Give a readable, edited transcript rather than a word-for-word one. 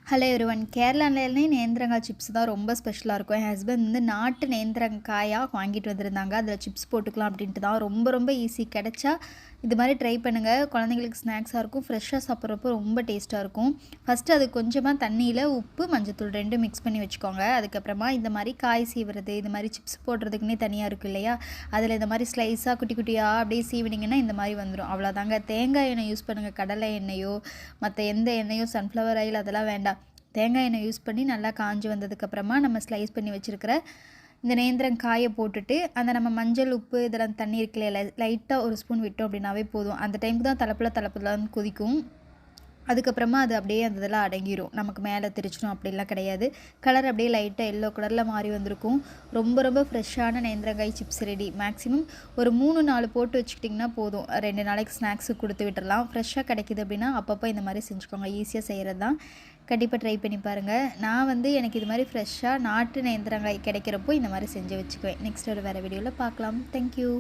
Hello everyone. கேரளாலயே நேந்திரங்காய் chips தான் ரொம்ப ஸ்பெஷலாக இருக்கும். என் ஹஸ்பண்ட் வந்து நாட்டு நேந்திரங்காயாக வாங்கிட்டு வந்திருந்தாங்க. அதில் சிப்ஸ் போட்டுக்கலாம் அப்படின்ட்டு தான். ரொம்ப ரொம்ப ஈஸி. கிடைச்சா இது மாதிரி ட்ரை பண்ணுங்கள். குழந்தைங்களுக்கு ஸ்நாக்ஸாக இருக்கும். ஃப்ரெஷ்ஷாக சாப்பிட்றப்போ ரொம்ப டேஸ்ட்டாக இருக்கும். ஃபஸ்ட்டு அது கொஞ்சமாக தண்ணியில் உப்பு மஞ்சத்தூள் ரெண்டும் மிக்ஸ் பண்ணி வச்சுக்கோங்க. அதுக்கப்புறமா இந்த மாதிரி காய் சீவுறது, இந்த மாதிரி சிப்ஸ் போடுறதுக்குன்னே தனியாக இருக்குது இல்லையா, அதில் இந்த மாதிரி ஸ்லைஸாக குட்டி குட்டியாக அப்படியே சீவினிங்கன்னா இந்த மாதிரி வந்துடும். அவ்வளோதாங்க. தேங்காய் எண்ணெய் யூஸ் பண்ணுங்கள். கடலை எண்ணெயோ மற்ற எந்த எண்ணெயோ சன்ஃப்ளவர் ஆயில் அதெல்லாம் வேண்டாம். தேங்காய் எண்ணெய் யூஸ் பண்ணி நல்லா காஞ்சி வந்ததுக்கப்புறமா நம்ம ஸ்லைஸ் பண்ணி வச்சுருக்கிற இந்த நேந்திரங்காயை போட்டுட்டு அந்த நம்ம மஞ்சள் உப்பு இதெல்லாம் தண்ணி இருக்குல்ல, லைட்டாக ஒரு ஸ்பூன் விட்டோம் அப்படின்னாவே போதும். அந்த டைமுக்கு தான் தலப்புலாம் கொதிக்கும். அதுக்கப்புறமா அது அப்படியே அந்த இதெல்லாம் அடங்கிடும். நமக்கு மேலே தெரிச்சிடும் அப்படிலாம் கிடையாது. கலர் அப்படியே லைட்டாக எல்லோ கலரில் மாறி வந்திருக்கும். ரொம்ப ரொம்ப ஃப்ரெஷ்ஷான நேந்திரங்காய் சிப்ஸ் ரெடி. மேக்ஸிமம் ஒரு 3-4 போட்டு வச்சுக்கிட்டிங்கன்னா போதும். 2 நாளைக்கு ஸ்நாக்ஸுக்கு கொடுத்து விட்டுடலாம். ஃப்ரெஷ்ஷாக கிடைக்கிது அப்படின்னா அப்பப்போ இந்த மாதிரி செஞ்சுக்கோங்க. ஈஸியாக செய்கிறது தான். கண்டிப்பாக ட்ரை பண்ணி பாருங்கள். நான் வந்து எனக்கு இது மாதிரி ஃப்ரெஷ்ஷாக நாட்டு நேந்திரங்காய் கிடைக்கிறப்போ இந்த மாதிரி செஞ்சு வச்சுக்குவேன். நெக்ஸ்ட் ஒரு வேறு வீடியோவில் பார்க்கலாம். தேங்க்யூ.